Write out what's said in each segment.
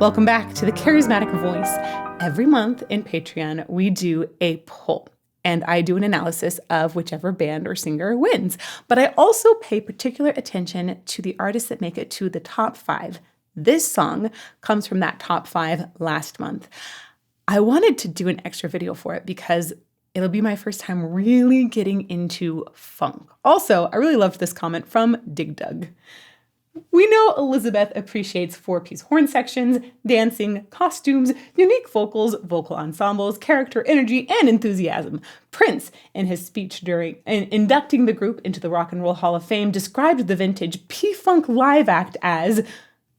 Welcome back to the Charismatic Voice. Every month in Patreon, we do a poll, and I do an analysis of whichever band or singer wins. But I also pay particular attention to the artists that make it to the top 5. This song comes from that top 5 last month. I wanted to do an extra video for it because it'll be my first time really getting into funk. Also, I really loved this comment from Dig Dug. We know Elizabeth appreciates 4-piece horn sections, dancing, costumes, unique vocals, vocal ensembles, character energy, and enthusiasm. Prince, in his speech during inducting the group into the Rock and Roll Hall of Fame, described the vintage P-Funk live act as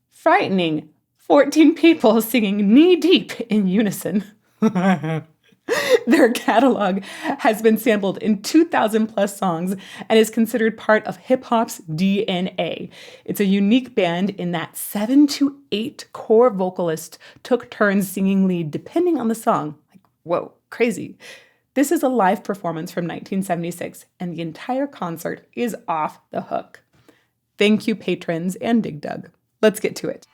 frightening. 14 people singing knee-deep in unison. Their catalog has been sampled in 2,000 plus songs and is considered part of hip-hop's DNA. It's a unique band in that 7 to 8 core vocalists took turns singing lead depending on the song. Like, whoa, crazy. This is a live performance from 1976, and the entire concert is off the hook. Thank you, patrons and Dig Dug. Let's get to it.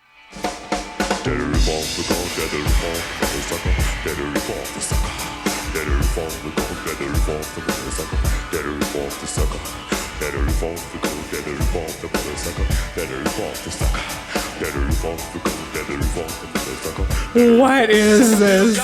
What is this?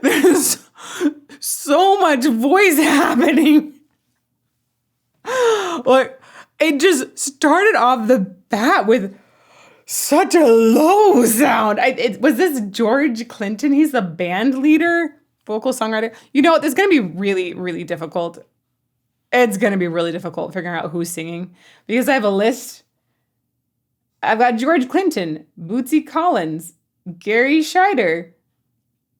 There's so much voice happening. Like, it just started off the bat with such a low sound. Was this George Clinton? He's the band leader, vocal songwriter. You know, it's going to be really, really difficult. It's going to be really difficult figuring out who's singing because I have a list. I've got George Clinton, Bootsy Collins, Gary Scheider,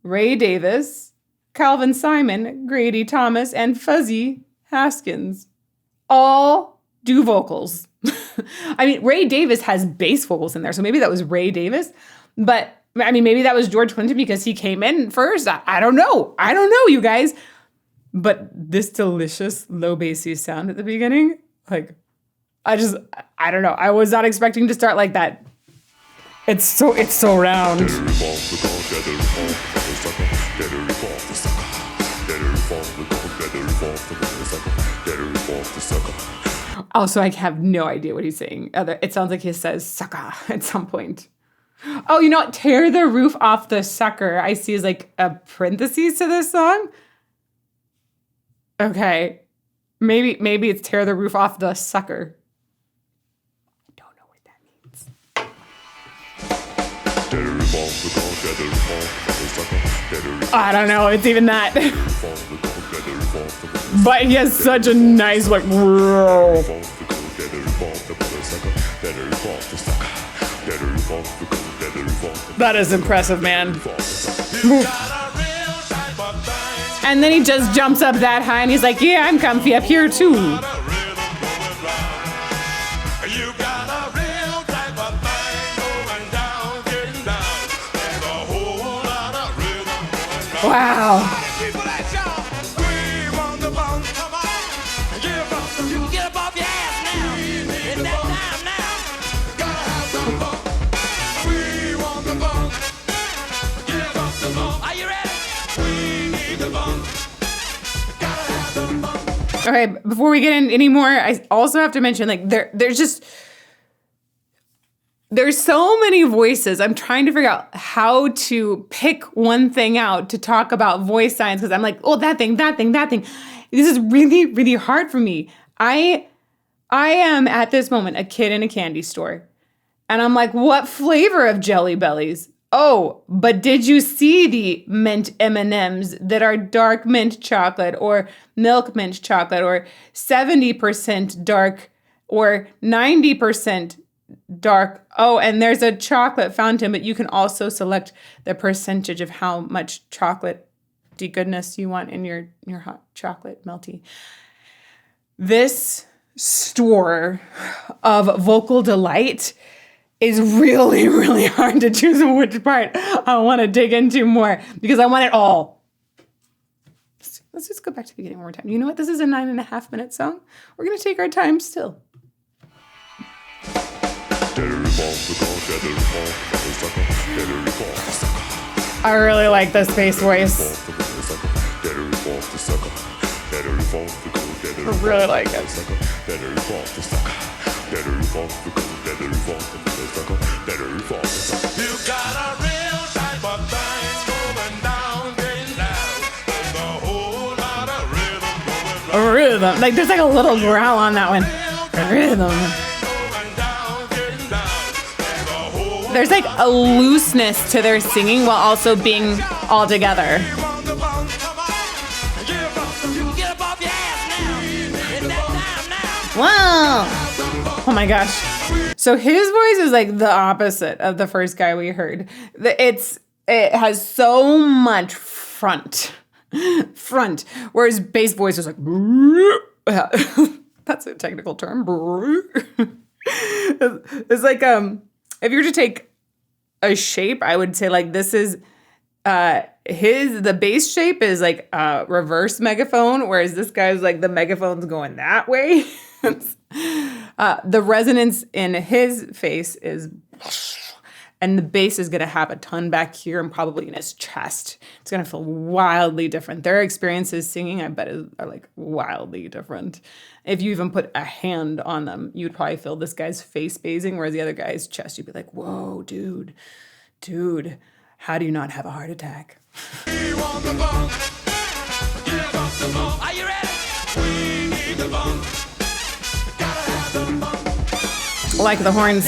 Ray Davis, Calvin Simon, Grady Thomas, and Fuzzy Haskins. All do vocals. I mean, Ray Davis has bass vocals in there, so maybe that was Ray Davis. But, I mean, maybe that was George Clinton because he came in first. I don't know. I don't know, you guys. But this delicious low bassy sound at the beginning, like, I don't know. I was not expecting to start like that. It's so round. Also, I have no idea what he's saying. It sounds like he says sucker at some point. Oh, you know what? Tear the roof off the sucker. I see is like a parentheses to this song. Okay. Maybe it's tear the roof off the sucker. I don't know what that means. I don't know. It's even that. But he has such a nice, like, that is impressive, man. And then he just jumps up that high and he's like, yeah, I'm comfy up here too. Wow. Okay, before we get in any more, I also have to mention, like, there's so many voices. I'm trying to figure out how to pick one thing out to talk about voice science because I'm like, oh, that thing. This is really, really hard for me. I am at this moment a kid in a candy store. And I'm like, what flavor of Jelly Bellies? Oh, but did you see the mint M&Ms that are dark mint chocolate or milk mint chocolate or 70% dark or 90% dark? Oh, and there's a chocolate fountain, but you can also select the percentage of how much chocolate goodness you want in your hot chocolate melty. This store of vocal delight is really, really hard to choose which part I want to dig into more because I want it all. Let's just go back to the beginning one more time. You know what? This is a 9.5 minute song. We're going to take our time still. I really like this bass voice. I really like it. A rhythm. Like there's like a little growl on that one. A rhythm. There's like a looseness to their singing while also being all together. Wow. Oh my gosh. So his voice is like the opposite of the first guy we heard. It has so much front, whereas bass voice is like, that's a technical term. It's like, if you were to take a shape, I would say like this is, the bass shape is like a reverse megaphone, whereas this guy's like the megaphone's going that way. The resonance in his face is, and the bass is going to have a ton back here and probably in his chest. It's going to feel wildly different. Their experiences singing, I bet, are like wildly different. If you even put a hand on them, you'd probably feel this guy's face basing, whereas the other guy's chest, you'd be like, whoa, dude, how do you not have a heart attack? We want the bump. Give us the bump. Are you ready? We need the bump. Gotta have the bump. Like the horns.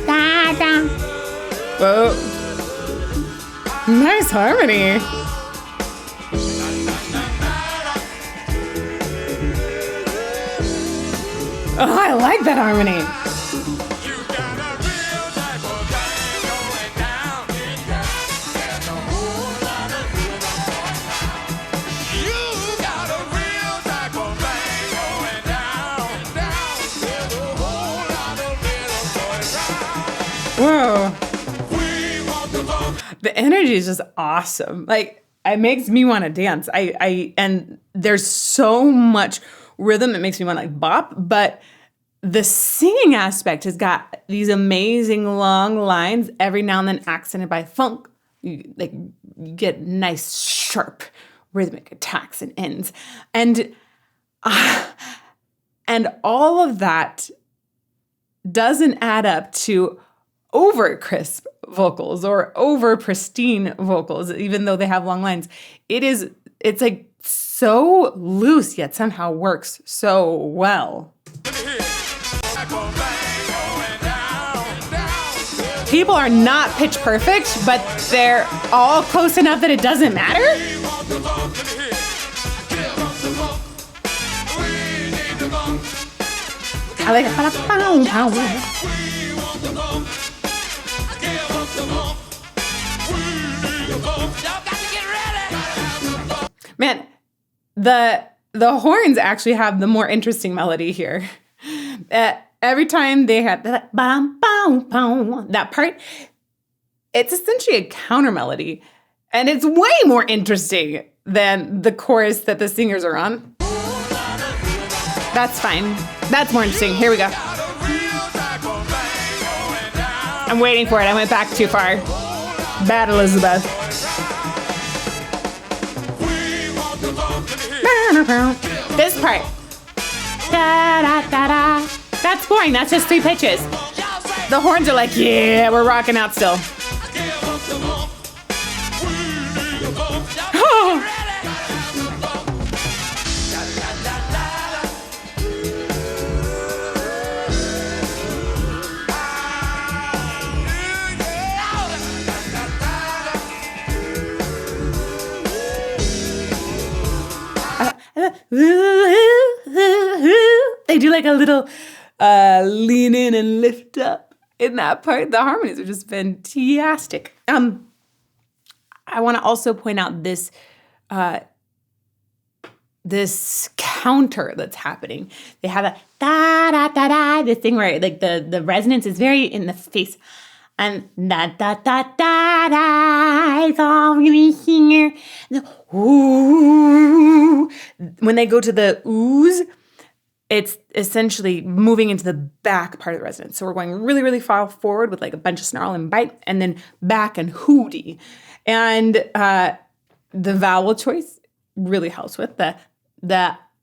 Da, da. Whoa. Nice harmony. Oh, I like that harmony. Whoa. The energy is just awesome. Like, it makes me want to dance. And there's so much rhythm, it makes me want to like bop, but the singing aspect has got these amazing long lines, every now and then accented by funk. You get nice, sharp, rhythmic attacks and ends. And all of that doesn't add up to over crisp vocals or over pristine vocals, even though they have long lines. It's like so loose, yet somehow works so well. People are not pitch perfect, but they're all close enough that it doesn't matter. I like it. Man, the horns actually have the more interesting melody here. Every time they have that part, it's essentially a counter melody, and it's way more interesting than the chorus that the singers are on. That's fine. That's more interesting. Here we go. I'm waiting for it. I went back too far. Bad Elizabeth. This part. Da, da, da, da. That's boring. That's just 3 pitches. The horns are like, yeah, we're rocking out still. And they do like a little lean in and lift up in that part. The harmonies are just fantastic. I want to also point out this this counter that's happening. They have a da da da da, this thing where like the resonance is very in the face, and da da da da da. It's all really here. Ooh. When they go to the oohs, it's essentially moving into the back part of the resonance. So we're going really, really far forward with like a bunch of snarl and bite, and then back and hooty. And the vowel choice really helps with the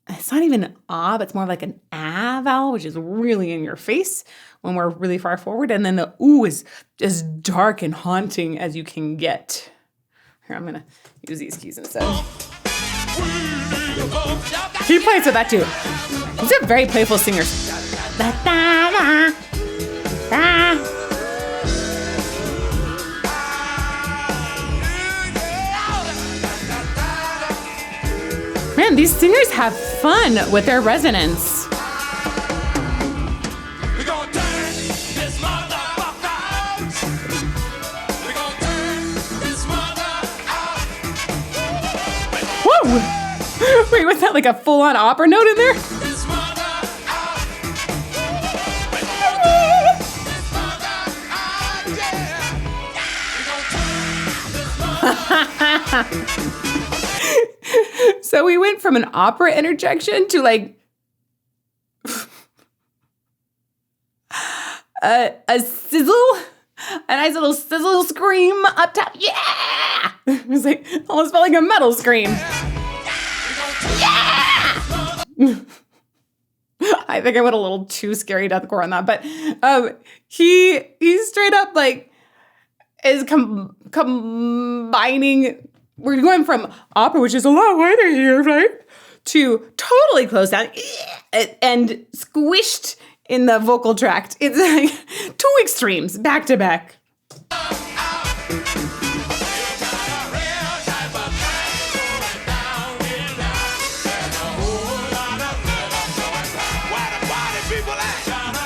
it's not even an ah, but it's more like an ah vowel, which is really in your face when we're really far forward. And then the ooh is as dark and haunting as you can get. Here, I'm gonna use these keys instead. He plays with that too. He's a very playful singer. Da, da, da, da. Man, these singers have fun with their resonance. Whoa! Wait, was that like a full-on opera note in there? So we went from an opera interjection to like a sizzle, a nice little sizzle scream up top. Yeah! It was like almost felt like a metal scream. Yeah! I think I went a little too scary deathcore on that, but he straight up like is combining. We're going from opera, which is a lot wider here, right, to totally closed down and squished in the vocal tract. It's like two extremes back to back.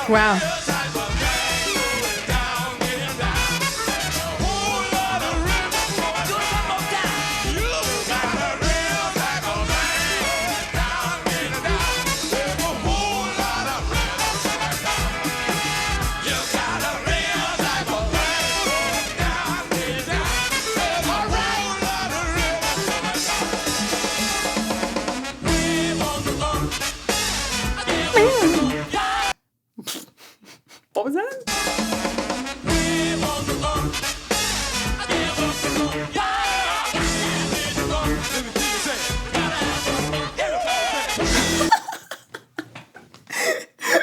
Wow. What was that?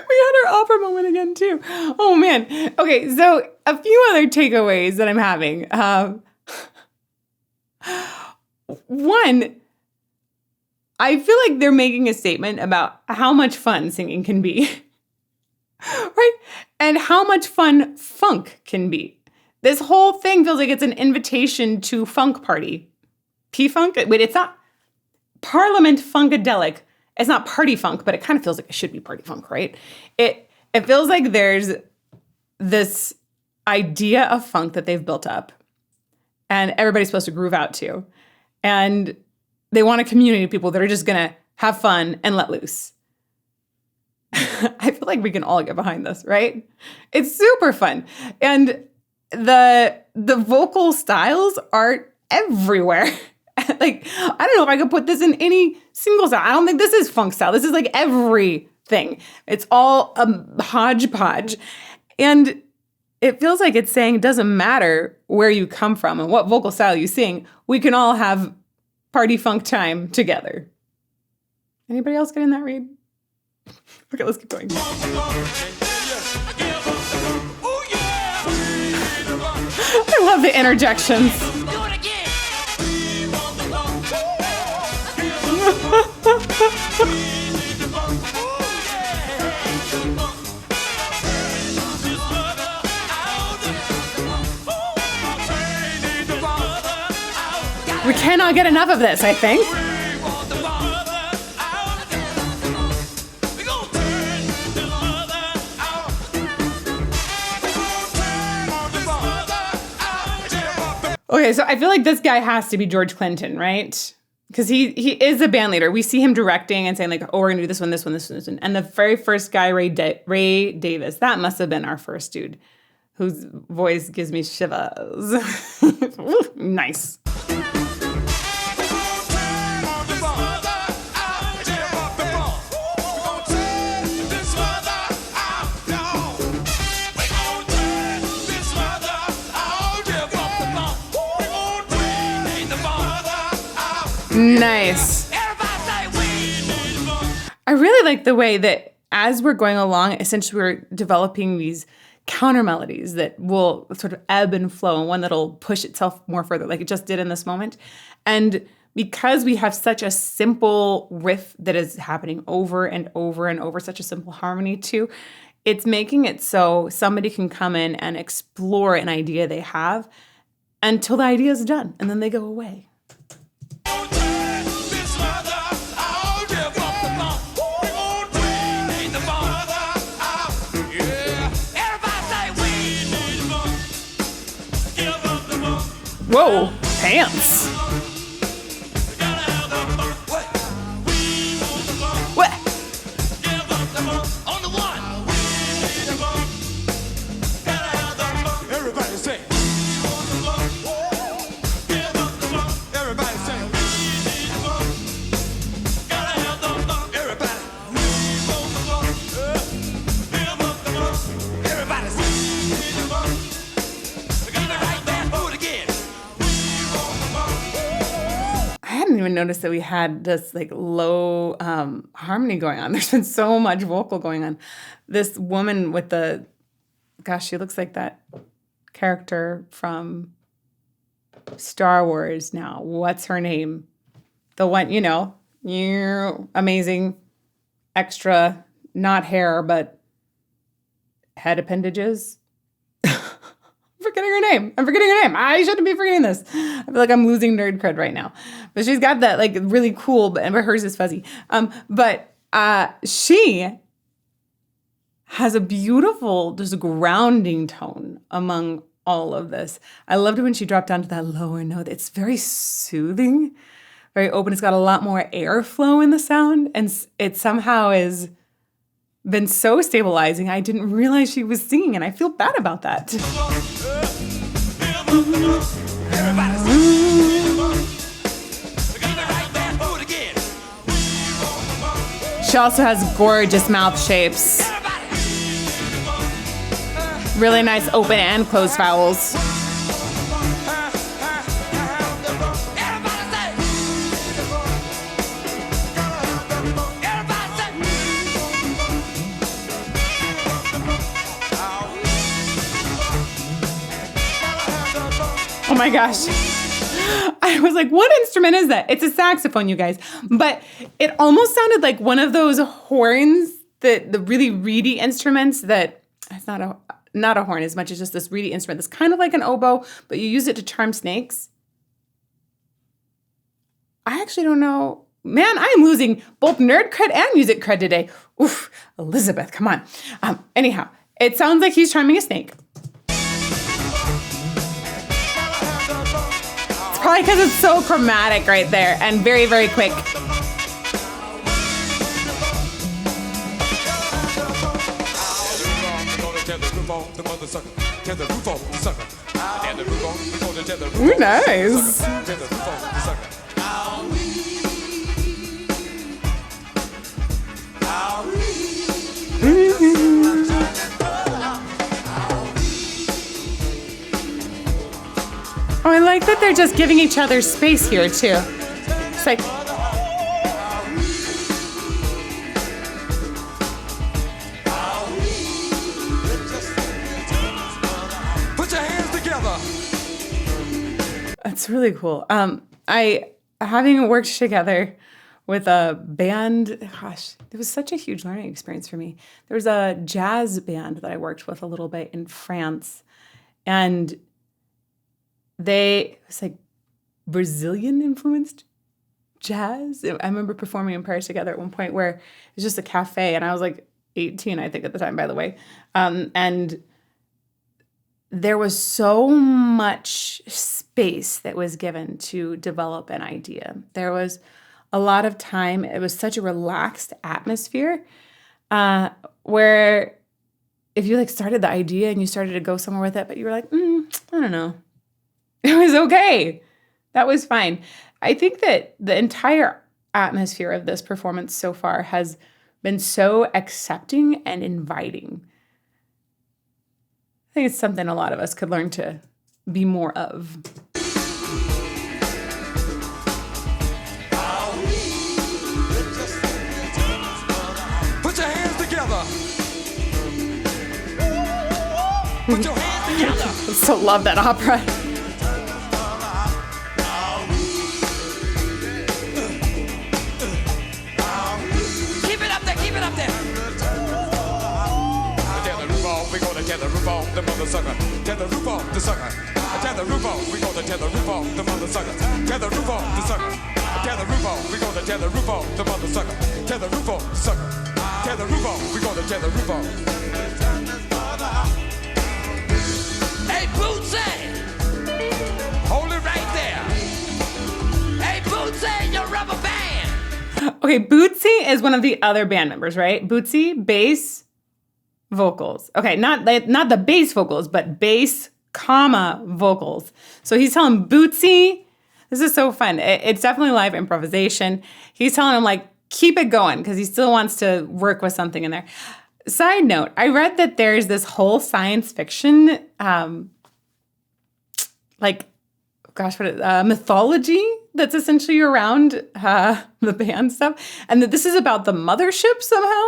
We had our opera moment again too. Oh man. Okay, so a few other takeaways that I'm having. One, I feel like they're making a statement about how much fun singing can be. Right? And how much fun funk can be. This whole thing feels like it's an invitation to funk party. P-funk? Wait, it's not Parliament Funkadelic. It's not party funk, but it kind of feels like it should be party funk, right? It feels like there's this idea of funk that they've built up and everybody's supposed to groove out to. And they want a community of people that are just going to have fun and let loose. I feel like we can all get behind this, right? It's super fun. And the vocal styles are everywhere. Like, I don't know if I could put this in any single style. I don't think this is funk style. This is like everything. It's all a hodgepodge. And it feels like it's saying it doesn't matter where you come from and what vocal style you sing. We can all have party funk time together. Anybody else getting that read? Okay, let's keep going. I love the interjections. We cannot get enough of this, I think. Okay, so I feel like this guy has to be George Clinton, right? Because he is a band leader. We see him directing and saying like, "Oh, we're gonna do this one, this one, this one, this one." And the very first guy, Ray Davis, that must have been our first dude, whose voice gives me shivers. Nice. Nice. I really like the way that as we're going along, essentially we're developing these counter melodies that will sort of ebb and flow, and one that'll push itself more further, like it just did in this moment. And because we have such a simple riff that is happening over and over and over, such a simple harmony too, it's making it so somebody can come in and explore an idea they have until the idea is done, and then they go away. Whoa, pants. What? Everybody say. Everybody say. I didn't even notice that we had this like low harmony going on. There's been so much vocal going on. This woman with the, gosh, she looks like that character from Star Wars now. What's her name? The one, amazing, extra, not hair, but head appendages. I'm forgetting her name. I shouldn't be forgetting this. I feel like I'm losing nerd cred right now. But she's got that like really cool, but hers is fuzzy. But she has a beautiful, just grounding tone among all of this. I loved it when she dropped down to that lower note. It's very soothing, very open. It's got a lot more airflow in the sound, and it somehow is been so stabilizing. I didn't realize she was singing, and I feel bad about that. She also has gorgeous mouth shapes. Really nice open and closed vowels. Oh my gosh. I was like, what instrument is that? It's a saxophone, you guys. But it almost sounded like one of those horns, the really reedy instruments that, it's not a horn as much as just this reedy instrument that's kind of like an oboe, but you use it to charm snakes. I actually don't know. Man, I am losing both nerd cred and music cred today. Oof, Elizabeth, come on. Anyhow, it sounds like he's charming a snake. Probably because it's so chromatic right there and very, very quick. Ooh, nice. Oh, I like that they're just giving each other space here, too. It's like... Put your hands together. That's really cool. Having worked together with a band, gosh, it was such a huge learning experience for me. There was a jazz band that I worked with a little bit in France, and it was like Brazilian influenced jazz. I remember performing in Paris together at one point where it was just a cafe, and I was like 18, I think, at the time, by the way. And there was so much space that was given to develop an idea. There was a lot of time. It was such a relaxed atmosphere where if you like started the idea and you started to go somewhere with it, but you were like, I don't know. It was okay. That was fine. I think that the entire atmosphere of this performance so far has been so accepting and inviting. I think it's something a lot of us could learn to be more of. Put your hands together. Put your hands together. I so love that opera. Keep it up there, keep it up there. Tear the roof off, we gonna tear the roof off the mother sucker. Tear the roof off the sucker. Tear the roof off, we gonna tear the roof off the mother sucker. Tear the roof off the sucker. Tear the roof off, we gonna tear the roof off the mother sucker. Tear the roof off the sucker. Tear the roof off, we gonna tear the roof off. Hey, Bootsy! Hold it right there. Hey, Bootsy, your rubber band! Okay, Bootsy is one of the other band members, right? Bootsy, bass, vocals. Okay, not the bass vocals, but bass, comma, vocals. So he's telling Bootsy, this is so fun. It's definitely live improvisation. He's telling him, like, keep it going because he still wants to work with something in there. Side note, I read that there's this whole science fiction, mythology that's essentially around the band stuff, and that this is about the mothership somehow.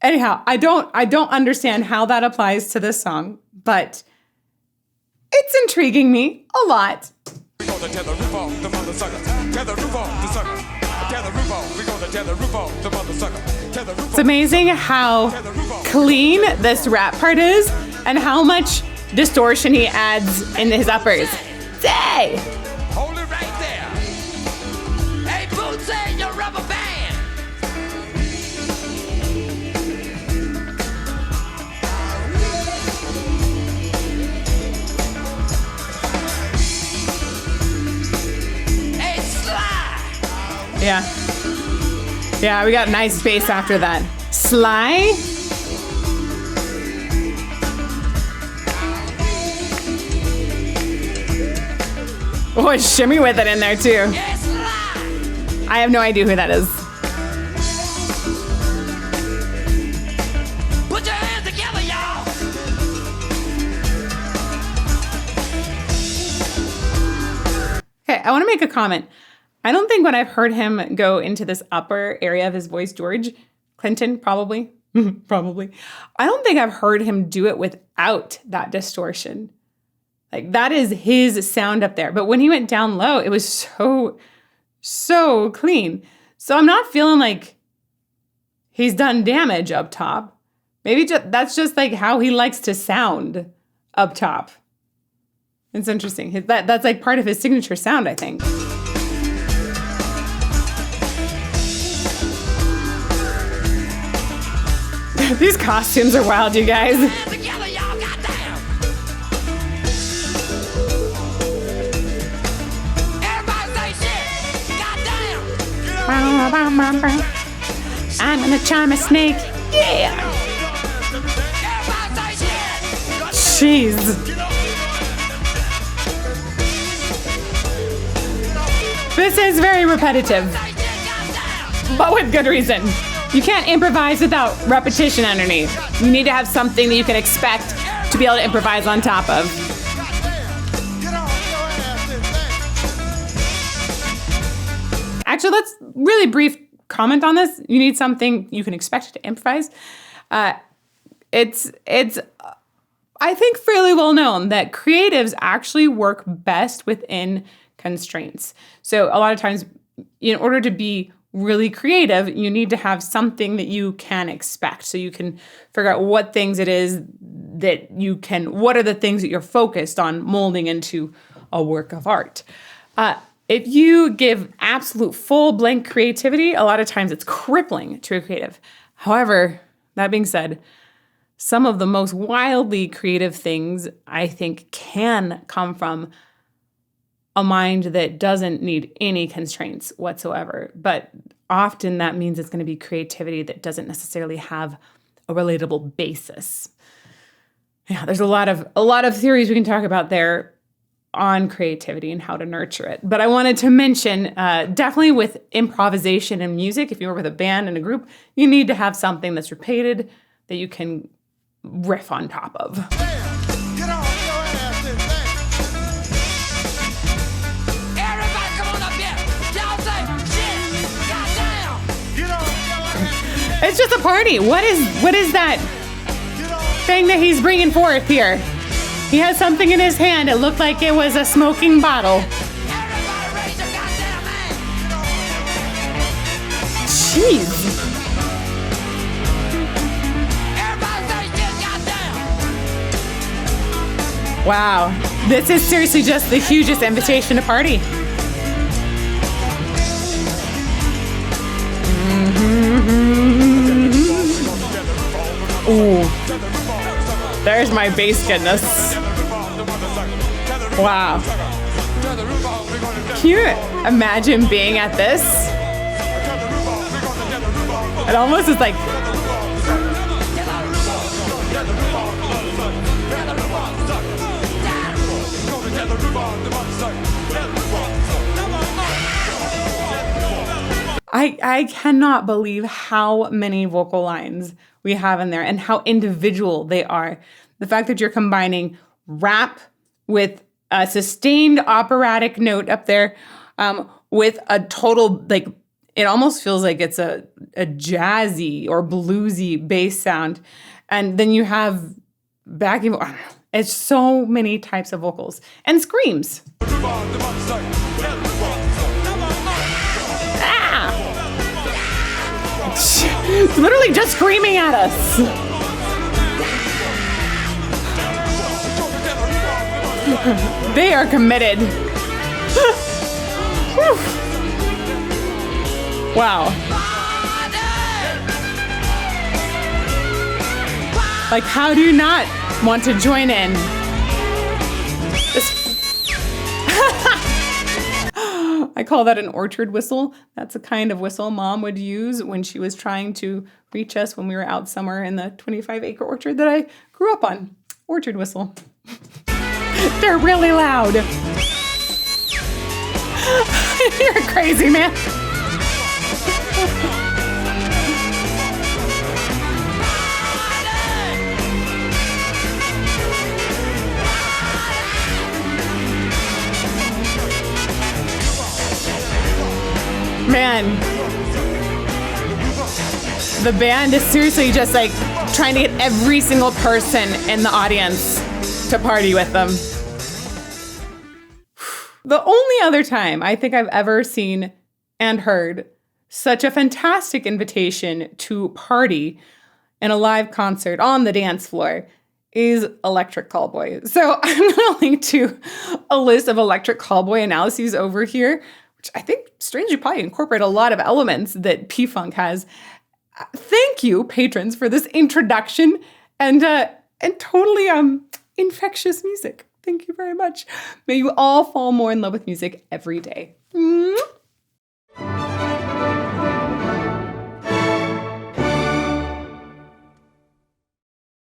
Anyhow, I don't understand how that applies to this song, but it's intriguing me a lot. We gonna tear the roof off the mother sucker. Tear the roof off the sucker. Tear the roof off. We gonna tear the roof off the mother sucker. Tear the roof off. It's amazing how clean this rap part is and how much distortion he adds in his uppers. Say! Hold it right there. Hey, Bootsy, your rubber band. Hey, Sly. Yeah, we got nice bass after that. Sly. Oh, shimmy with it in there too. Hey, Sly. I have no idea who that is. Put your hands together, y'all. Okay, I want to make a comment. I don't think when I've heard him go into this upper area of his voice, George Clinton, probably, I don't think I've heard him do it without that distortion. Like, that is his sound up there. But when he went down low, it was so clean. So I'm not feeling like he's done damage up top. Maybe that's just like how he likes to sound up top. It's interesting. That's like part of his signature sound, I think. These costumes are wild, you guys. Hands together, y'all. Goddamn. Everybody say shit. Goddamn. I'm gonna charm a snake. Yeah. Everybody say shit. Jeez. This is very repetitive, Say shit. Goddamn. but with good reason. You can't improvise without repetition underneath. You need to have something that you can expect to be able to improvise on top of. Actually, let's really brief comment on this. You need something you can expect to improvise. It's I think fairly well known that creatives actually work best within constraints. So a lot of times, in order to be really creative, you need to have something that you can expect. So you can figure out what things it is that what are the things that you're focused on molding into a work of art. If you give absolute full blank creativity, a lot of times it's crippling to a creative. However, that being said, some of the most wildly creative things, I think, can come from a mind that doesn't need any constraints whatsoever. But often that means it's going to be creativity that doesn't necessarily have a relatable basis. Yeah, there's a lot of theories we can talk about there on creativity and how to nurture it. But I wanted to mention, definitely with improvisation and music, if you work with a band and a group, you need to have something that's repeated that you can riff on top of. Get on your ass and dance. Everybody come on up here. Y'all say, shit, goddamn. Get on your ass and dance. It's just a party. What is that thing that he's bringing forth here? He has something in his hand. It looked like it was a smoking bottle. Everybody raise your goddamn hand. Jeez. Everybody say, shit, goddamn. Wow. This is seriously just the hugest invitation to party. Ooh. There's my bass goodness. Wow. Can you imagine being at this? It almost is like... I cannot believe how many vocal lines we have in there and how individual they are. The fact that you're combining rap with a sustained operatic note up there, with a total, like, it almost feels like it's a jazzy or bluesy bass sound. And then you have backing, it's so many types of vocals and screams. It's literally just screaming at us. They are committed. Wow. Like, how do you not want to join in? I call that an orchard whistle. That's a kind of whistle Mom would use when she was trying to reach us when we were out somewhere in the 25-acre orchard that I grew up on. Orchard whistle. They're really loud. You're crazy, man. Man, the band is seriously just like trying to get every single person in the audience to party with them. The only other time I think I've ever seen and heard such a fantastic invitation to party in a live concert on the dance floor is Electric Callboy. So I'm going to link to a list of Electric Callboy analyses over here, which I think strangely probably incorporate a lot of elements that P-Funk has. Thank you, patrons, for this introduction and totally infectious music. Thank you very much. May you all fall more in love with music every day.